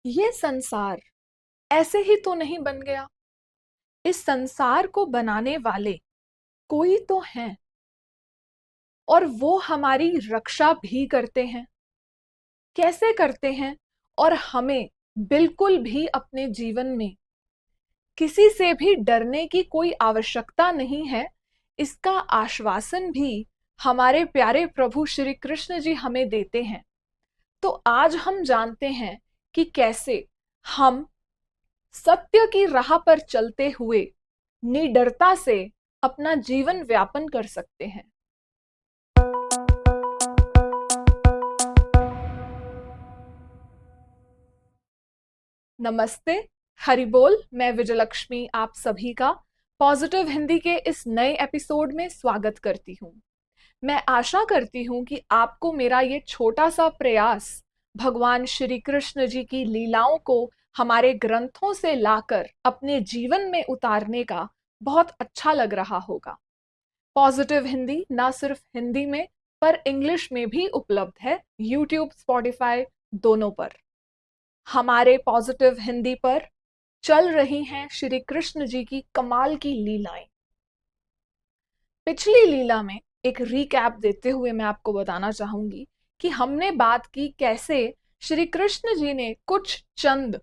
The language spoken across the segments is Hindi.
ये संसार ऐसे ही तो नहीं बन गया। इस संसार को बनाने वाले कोई तो हैं और वो हमारी रक्षा भी करते हैं। कैसे करते हैं? और हमें बिल्कुल भी अपने जीवन में किसी से भी डरने की कोई आवश्यकता नहीं है, इसका आश्वासन भी हमारे प्यारे प्रभु श्री कृष्ण जी हमें देते हैं। तो आज हम जानते हैं कि कैसे हम सत्य की राह पर चलते हुए निडरता से अपना जीवन व्यापन कर सकते हैं। नमस्ते, हरि बोल। मैं विजयलक्ष्मी आप सभी का पॉजिटिव हिंदी के इस नए एपिसोड में स्वागत करती हूँ। मैं आशा करती हूँ कि आपको मेरा ये छोटा सा प्रयास भगवान श्री कृष्ण जी की लीलाओं को हमारे ग्रंथों से लाकर अपने जीवन में उतारने का बहुत अच्छा लग रहा होगा। पॉजिटिव हिंदी ना सिर्फ हिंदी में पर इंग्लिश में भी उपलब्ध है, यूट्यूब, स्पॉटिफाई दोनों पर। हमारे पॉजिटिव हिंदी पर चल रही हैं श्री कृष्ण जी की कमाल की लीलाएं। पिछली लीला में एक रीकैप देते हुए मैं आपको बताना चाहूंगी कि हमने बात की कैसे श्री कृष्ण जी ने कुछ चंद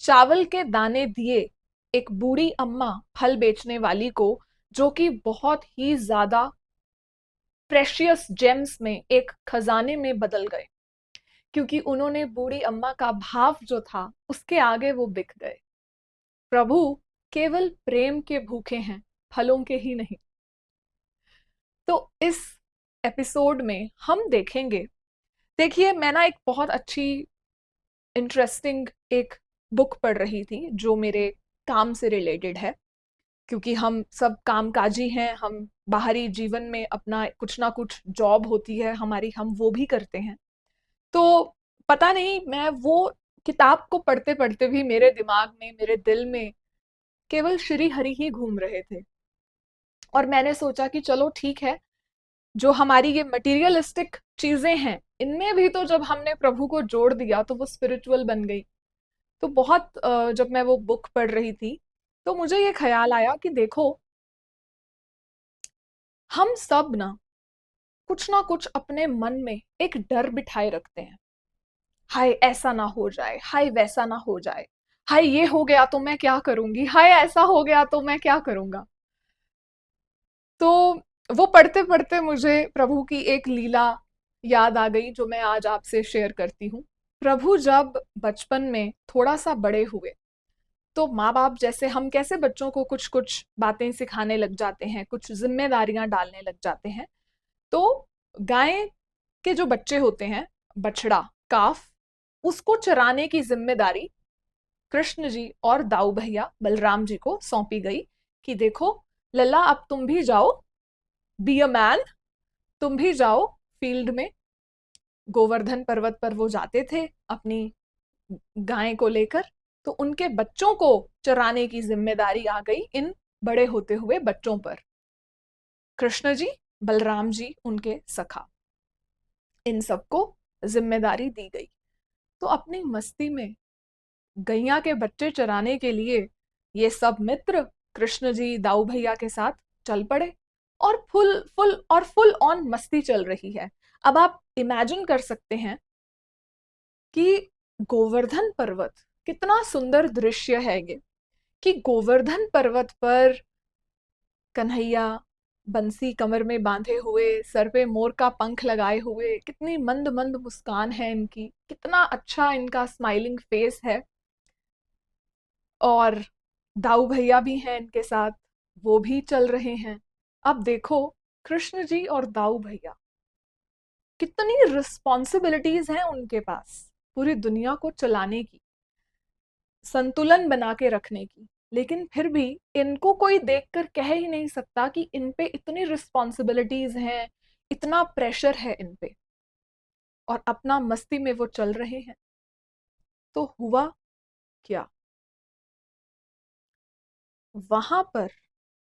चावल के दाने दिए एक बूढ़ी अम्मा फल बेचने वाली को, जो कि बहुत ही ज्यादा प्रेशियस जेम्स में एक खजाने में बदल गए, क्योंकि उन्होंने बूढ़ी अम्मा का भाव जो था उसके आगे वो बिक गए। प्रभु केवल प्रेम के भूखे हैं, फलों के ही नहीं। तो इस एपिसोड में हम देखेंगे, देखिए मैं ना एक बहुत अच्छी इंटरेस्टिंग एक बुक पढ़ रही थी जो मेरे काम से रिलेटेड है, क्योंकि हम सब कामकाजी हैं, हम बाहरी जीवन में अपना कुछ ना कुछ जॉब होती है हमारी, हम वो भी करते हैं। तो पता नहीं, मैं वो किताब को पढ़ते पढ़ते भी मेरे दिमाग में, मेरे दिल में केवल श्री हरि ही घूम रहे थे। और मैंने सोचा कि चलो ठीक है, जो हमारी ये मटेरियलिस्टिक चीजें हैं इनमें भी तो जब हमने प्रभु को जोड़ दिया तो वो स्पिरिचुअल बन गई। तो बहुत जब मैं वो बुक पढ़ रही थी तो मुझे ये ख्याल आया कि देखो, हम सब ना कुछ अपने मन में एक डर बिठाए रखते हैं। हाय ऐसा ना हो जाए, हाय वैसा ना हो जाए, हाय ये हो गया तो मैं क्या करूंगी, हाय ऐसा हो गया तो मैं क्या करूंगा। तो वो पढ़ते पढ़ते मुझे प्रभु की एक लीला याद आ गई जो मैं आज आपसे शेयर करती हूँ। प्रभु जब बचपन में थोड़ा सा बड़े हुए तो माँ बाप जैसे हम कैसे बच्चों को कुछ कुछ बातें सिखाने लग जाते हैं, कुछ जिम्मेदारियां डालने लग जाते हैं। तो गाय के जो बच्चे होते हैं, बछड़ा, काफ, उसको चराने की जिम्मेदारी कृष्ण जी और दाऊ भैया बलराम जी को सौंपी गई कि देखो लल्ला, अब तुम भी जाओ, बी अ मैन, तुम भी जाओ फील्ड में। गोवर्धन पर्वत पर वो जाते थे अपनी गाय को लेकर, तो उनके बच्चों को चराने की जिम्मेदारी आ गई इन बड़े होते हुए बच्चों पर। कृष्ण जी, बलराम जी उनके सखा, इन सबको जिम्मेदारी दी गई। तो अपनी मस्ती में गैया के बच्चे चराने के लिए ये सब मित्र कृष्ण जी दाऊ भैया के साथ चल पड़े और फुल ऑन मस्ती चल रही है। अब आप इमेजिन कर सकते हैं कि गोवर्धन पर्वत, कितना सुंदर दृश्य है ये, कि गोवर्धन पर्वत पर कन्हैया बंसी कमर में बांधे हुए, सर पे मोर का पंख लगाए हुए, कितनी मंद मंद मुस्कान है इनकी, कितना अच्छा इनका स्माइलिंग फेस है। और दाऊ भैया भी हैं इनके साथ, वो भी चल रहे हैं। अब देखो, कृष्ण जी और दाऊ भैया, कितनी रिस्पॉन्सिबिलिटीज हैं उनके पास पूरी दुनिया को चलाने की, संतुलन बना के रखने की। लेकिन फिर भी इनको कोई देखकर कह ही नहीं सकता कि इन पे इतनी रिस्पॉन्सिबिलिटीज हैं, इतना प्रेशर है इन पे, और अपना मस्ती में वो चल रहे हैं। तो हुआ क्या, वहां पर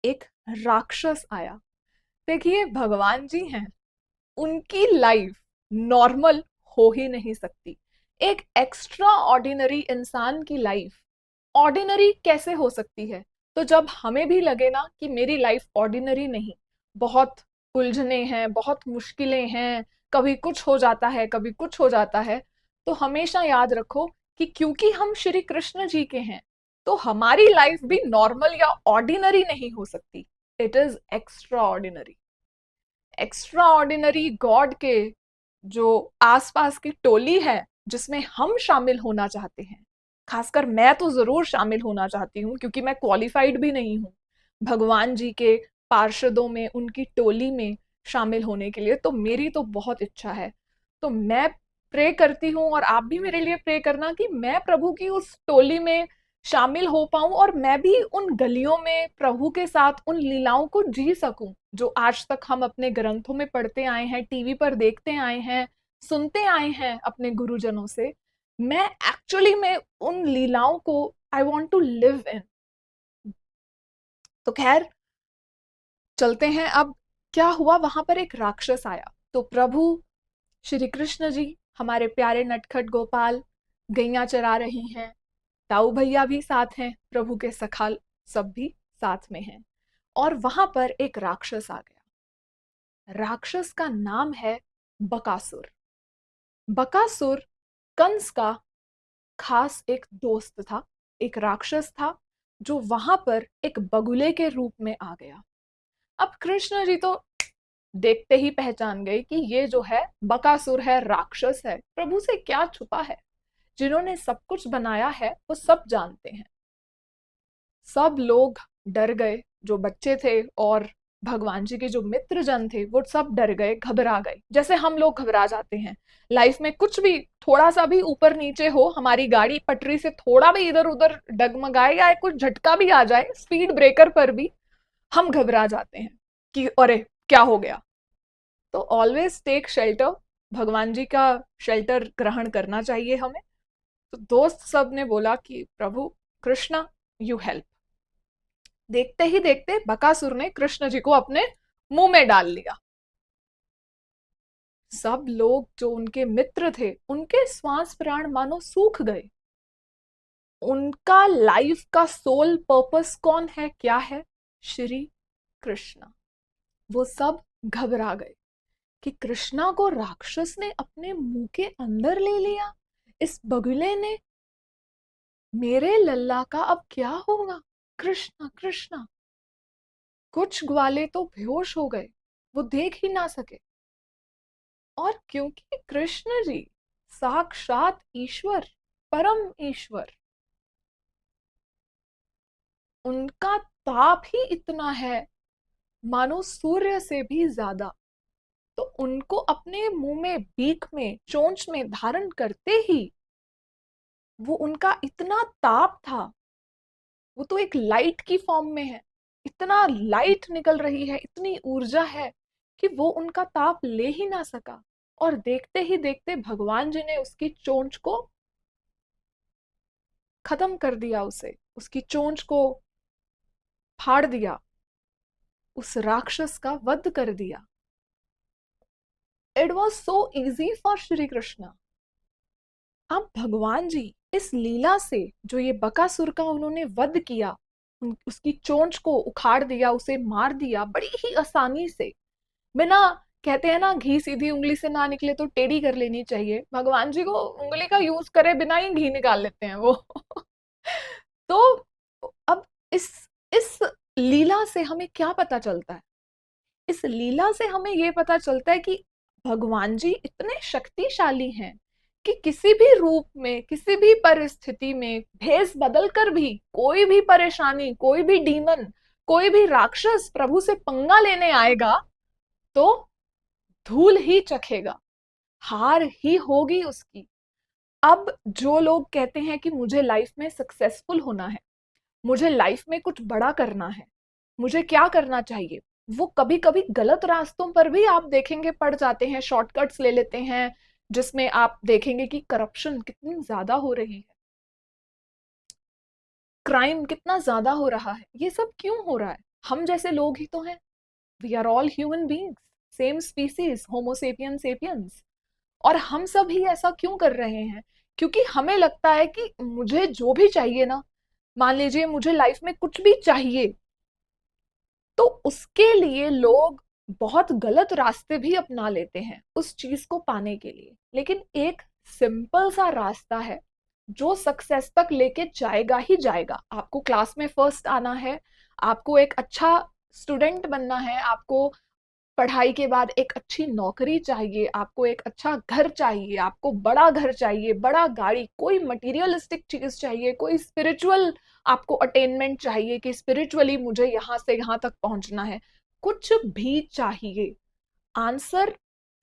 एक राक्षस आया। देखिए, भगवान जी हैं, उनकी लाइफ नॉर्मल हो ही नहीं सकती। एक एक्स्ट्रा ऑर्डिनरी इंसान की लाइफ ऑर्डिनरी कैसे हो सकती है? तो जब हमें भी लगे ना कि मेरी लाइफ ऑर्डिनरी नहीं, बहुत उलझने हैं, बहुत मुश्किलें हैं, कभी कुछ हो जाता है, कभी कुछ हो जाता है, तो हमेशा याद रखो कि क्योंकि हम श्री कृष्ण जी के हैं, तो हमारी लाइफ भी नॉर्मल या ऑर्डिनरी नहीं हो सकती। It is extra ordinary. Extra ordinary God के जो आसपास की टोली है, जिसमें हम शामिल होना चाहते हैं, खासकर मैं तो जरूर शामिल होना चाहती हूँ, क्योंकि मैं क्वालिफाइड भी नहीं हूँ भगवान जी के पार्षदों में, उनकी टोली में शामिल होने के लिए। तो मेरी तो बहुत इच्छा है। तो मैं प्रे करती हूँ, और आप भी मेरे लिए प्रे करना कि मैं प्रभु की उस टोली में शामिल हो पाऊं, और मैं भी उन गलियों में प्रभु के साथ उन लीलाओं को जी सकूं जो आज तक हम अपने ग्रंथों में पढ़ते आए हैं, टीवी पर देखते आए हैं, सुनते आए हैं अपने गुरुजनों से। मैं एक्चुअली में उन लीलाओं को I want to live in. तो खैर, चलते हैं। अब क्या हुआ, वहां पर एक राक्षस आया। तो प्रभु श्री कृष्ण जी, हमारे प्यारे नटखट गोपाल, गैया चरा रही हैं, ताऊ भैया भी साथ हैं, प्रभु के सखा सब भी साथ में हैं। और वहां पर एक राक्षस आ गया। राक्षस का नाम है बकासुर। बकासुर कंस का खास एक दोस्त था, एक राक्षस था, जो वहां पर एक बगुले के रूप में आ गया। अब कृष्ण जी तो देखते ही पहचान गए कि ये जो है बकासुर है, राक्षस है, प्रभु से क्या छुपा है। जिन्होंने सब कुछ बनाया है वो सब जानते हैं। सब लोग डर गए, जो बच्चे थे और भगवान जी के जो मित्र जन थे, वो सब डर गए, घबरा गए, जैसे हम लोग घबरा जाते हैं लाइफ में। कुछ भी थोड़ा सा भी ऊपर नीचे हो, हमारी गाड़ी पटरी से थोड़ा भी इधर उधर डगमगाए या कुछ झटका भी आ जाए स्पीड ब्रेकर पर भी, हम घबरा जाते हैं कि अरे क्या हो गया। तो ऑलवेज टेक शेल्टर, भगवान जी का शेल्टर ग्रहण करना चाहिए हमें। तो दोस्त सब ने बोला कि प्रभु कृष्णा, यू हेल्प। देखते ही देखते बकासुर ने कृष्ण जी को अपने मुंह में डाल लिया। सब लोग जो उनके मित्र थे, उनके श्वास प्राण मानो सूख गए। उनका लाइफ का सोल पर्पस कौन है, क्या है? श्री कृष्णा। वो सब घबरा गए कि कृष्णा को राक्षस ने अपने मुंह के अंदर ले लिया, इस बगुले ने। मेरे लल्ला का अब क्या होगा? कृष्णा कृष्णा। कुछ ग्वाले तो बेहोश हो गए, वो देख ही ना सके। और क्योंकि कृष्ण जी साक्षात ईश्वर, परम ईश्वर, उनका ताप ही इतना है, मानो सूर्य से भी ज्यादा। तो उनको अपने मुंह में, बीक में, चोंच में धारण करते ही वो, उनका इतना ताप था, वो तो एक लाइट की फॉर्म में है, इतना लाइट निकल रही है, इतनी ऊर्जा है कि वो उनका ताप ले ही ना सका। और देखते ही देखते भगवान जी ने उसकी चोंच को खत्म कर दिया, उसे, उसकी चोंच को फाड़ दिया, उस राक्षस का वध कर दिया। It was so easy for Shri Krishna. अब भगवान जी इस लीला से, जो ये बकासुर का उन्होंने वध किया, उसकी चोंच को उखाड़ दिया, उसे मार दिया बड़ी ही आसानी से, बिना, कहते हैं ना घी सीधी उंगली से ना निकले तो टेढ़ी कर लेनी चाहिए, भगवान जी को उंगली का यूज करे बिना ही घी निकाल लेते हैं वो। तो अब इस लीला से हमें क्या पता चलता है? इस लीला से हमें ये पता चलता है कि भगवान जी इतने शक्तिशाली हैं कि किसी भी रूप में, किसी भी परिस्थिति में भेष बदल कर भी कोई भी परेशानी, कोई भी डीमन, कोई भी राक्षस प्रभु से पंगा लेने आएगा तो धूल ही चखेगा, हार ही होगी उसकी। अब जो लोग कहते हैं कि मुझे लाइफ में सक्सेसफुल होना है, मुझे लाइफ में कुछ बड़ा करना है, मुझे क्या करना चाहिए, वो कभी कभी गलत रास्तों पर भी आप देखेंगे पड़ जाते हैं, शॉर्टकट्स ले लेते हैं, जिसमें आप देखेंगे कि करप्शन कितनी ज्यादा हो रही है, क्राइम कितना ज्यादा हो रहा है। ये सब क्यों हो रहा है? हम जैसे लोग ही तो हैं। We are all human beings, same species, homo sapien sapiens. और हम सब ही ऐसा क्यों कर रहे हैं? क्योंकि हमें लगता है कि मुझे जो भी चाहिए ना, मान लीजिए मुझे लाइफ में कुछ भी चाहिए, तो उसके लिए लोग बहुत गलत रास्ते भी अपना लेते हैं उस चीज को पाने के लिए। लेकिन एक सिंपल सा रास्ता है जो सक्सेस तक लेके जाएगा ही जाएगा। आपको क्लास में फर्स्ट आना है, आपको एक अच्छा स्टूडेंट बनना है, आपको पढ़ाई के बाद एक अच्छी नौकरी चाहिए, आपको एक अच्छा घर चाहिए, आपको बड़ा घर चाहिए, बड़ा गाड़ी, कोई मटेरियलिस्टिक चीज चाहिए, कोई स्पिरिचुअल आपको अटेनमेंट चाहिए कि स्पिरिचुअली मुझे यहां से यहां तक पहुंचना है, कुछ भी चाहिए, आंसर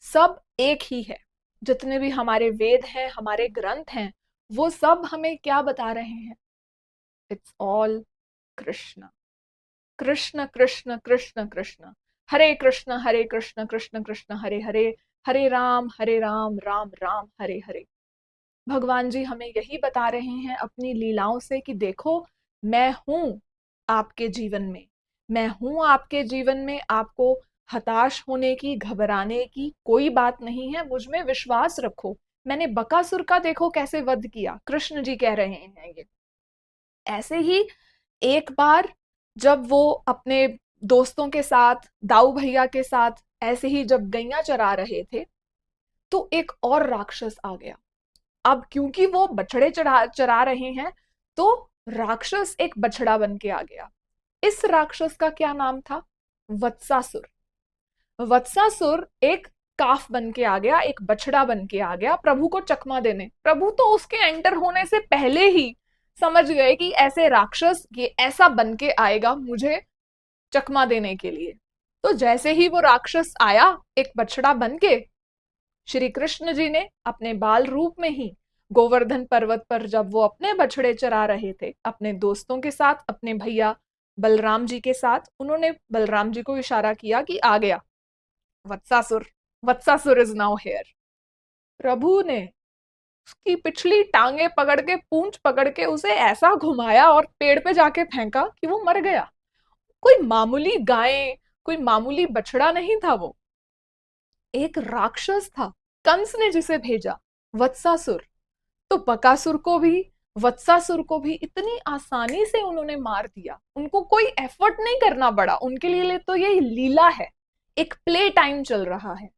सब एक ही है। जितने भी हमारे वेद हैं, हमारे ग्रंथ हैं, वो सब हमें क्या बता रहे हैं? It's all Krishna. कृष्ण कृष्ण कृष्ण कृष्ण, हरे कृष्ण कृष्ण कृष्ण हरे हरे, हरे राम राम राम हरे हरे। भगवान जी हमें यही बता रहे हैं अपनी लीलाओं से कि देखो, मैं हूं आपके जीवन में, मैं हूं आपके जीवन में। आपको हताश होने की, घबराने की कोई बात नहीं है, मुझ में विश्वास रखो। मैंने बकासुर का देखो कैसे वध किया, कृष्ण जी कह रहे हैं ये। ऐसे ही एक बार जब वो अपने दोस्तों के साथ, दाऊ भैया के साथ ऐसे ही जब गैया चरा रहे थे, तो एक और राक्षस आ गया। अब क्योंकि वो बछड़े चढ़ा चरा रहे हैं, तो राक्षस एक बछड़ा बन के आ गया। इस राक्षस का क्या नाम था? वत्सासुर। वत्सासुर एक काफ बन के आ गया, एक बछड़ा बन के आ गया प्रभु को चकमा देने। प्रभु तो उसके एंटर होने से पहले ही समझ गए कि ऐसे राक्षस ये ऐसा बन के आएगा मुझे चकमा देने के लिए। तो जैसे ही वो राक्षस आया एक बछड़ा बन के, श्री कृष्ण जी ने अपने बाल रूप में ही गोवर्धन पर्वत पर जब वो अपने बछड़े चरा रहे थे अपने दोस्तों के साथ, अपने भैया बलराम जी के साथ, उन्होंने बलराम जी को इशारा किया कि आ गया Vatsasura, Vatsasura is now here. प्रभु ने उसकी पिछली टांगे पकड़ के, पूंछ पकड़ के उसे ऐसा घुमाया और पेड़ पे जाके फेंका कि वो मर गया। कोई मामूली गाय, कोई मामूली बछड़ा नहीं था, वो एक राक्षस था। कंस ने जिसे भेजा, वत्सासुर। तो बकासुर को भी, वत्सासुर को भी इतनी आसानी से उन्होंने मार दिया, उनको कोई एफर्ट नहीं करना पड़ा, उनके लिए तो ये लीला है, एक प्ले टाइम चल रहा है।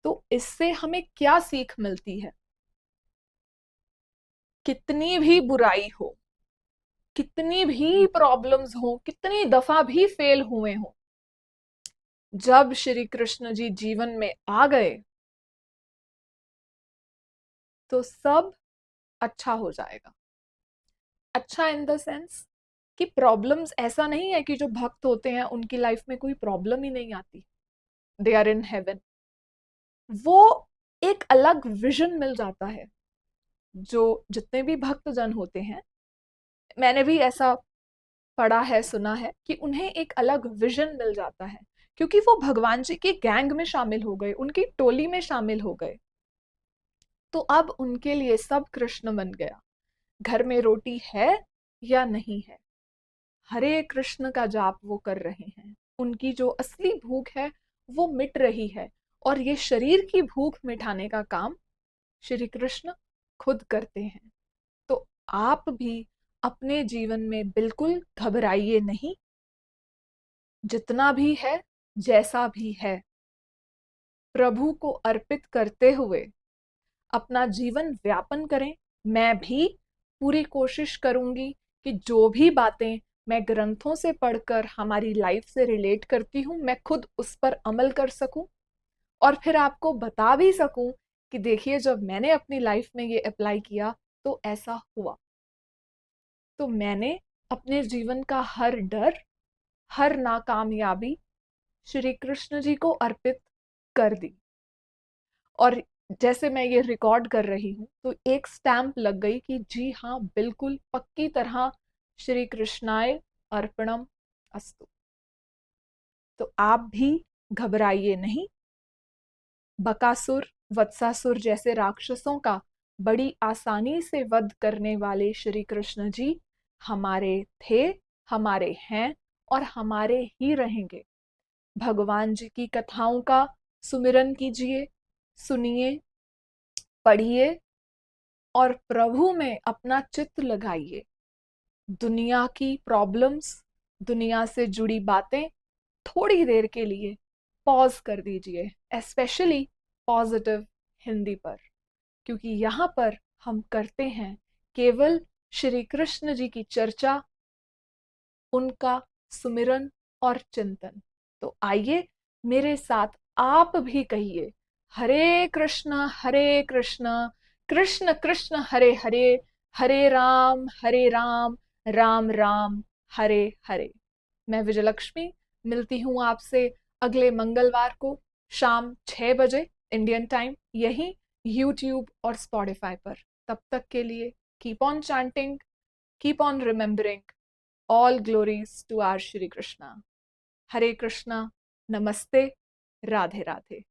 तो इससे हमें क्या सीख मिलती है? कितनी भी बुराई हो, कितनी भी प्रॉब्लम्स हो, कितनी दफा भी फेल हुए हो, जब श्री कृष्ण जी जीवन में आ गए तो सब अच्छा हो जाएगा। अच्छा इन द सेंस कि प्रॉब्लम्स, ऐसा नहीं है कि जो भक्त होते हैं उनकी लाइफ में कोई प्रॉब्लम ही नहीं आती, दे आर इन हेवन। वो एक अलग विजन मिल जाता है। जो जितने भी भक्त जन होते हैं, मैंने भी ऐसा पढ़ा है, सुना है कि उन्हें एक अलग विजन मिल जाता है, क्योंकि वो भगवान जी की गैंग में शामिल हो गए, उनकी टोली में शामिल हो गए। तो अब उनके लिए सब कृष्ण बन गया। घर में रोटी है या नहीं है, हरे कृष्ण का जाप वो कर रहे हैं, उनकी जो असली भूख है वो मिट रही है। और ये शरीर की भूख मिटाने का काम श्री कृष्ण खुद करते हैं। तो आप भी अपने जीवन में बिल्कुल घबराइए नहीं। जितना भी है, जैसा भी है, प्रभु को अर्पित करते हुए अपना जीवन व्यापन करें। मैं भी पूरी कोशिश करूंगी कि जो भी बातें मैं ग्रंथों से पढ़कर हमारी लाइफ से रिलेट करती हूँ, मैं खुद उस पर अमल कर सकूं और फिर आपको बता भी सकूं कि देखिए जब मैंने अपनी लाइफ में ये अप्लाई किया तो ऐसा हुआ। तो मैंने अपने जीवन का हर डर, हर नाकामयाबी श्री कृष्ण जी को अर्पित कर दी। और जैसे मैं ये रिकॉर्ड कर रही हूँ तो एक स्टैंप लग गई कि जी हाँ, बिल्कुल पक्की तरह श्री कृष्णाय अर्पणम अस्तु। तो आप भी घबराइए नहीं। बकासुर, वत्सासुर जैसे राक्षसों का बड़ी आसानी से वध करने वाले श्री कृष्ण जी हमारे थे, हमारे हैं और हमारे ही रहेंगे। भगवान जी की कथाओं का सुमिरन कीजिए, सुनिए, पढ़िए, और प्रभु में अपना चित्त लगाइए। दुनिया की प्रॉब्लम्स, दुनिया से जुड़ी बातें थोड़ी देर के लिए पॉज कर दीजिए, स्पेशली पॉजिटिव हिंदी पर, क्योंकि यहाँ पर हम करते हैं केवल श्री कृष्ण जी की चर्चा, उनका सुमिरन और चिंतन। तो आइए मेरे साथ आप भी कहिए, हरे कृष्ण कृष्ण कृष्ण हरे हरे, हरे राम राम राम हरे हरे। मैं विजयलक्ष्मी मिलती हूँ आपसे अगले मंगलवार को शाम 6 बजे इंडियन टाइम, यही यूट्यूब और स्पॉटिफाई पर। तब तक के लिए keep on chanting, keep on remembering, all glories to our Shri Krishna. Hare Krishna, नमस्ते, राधे राधे।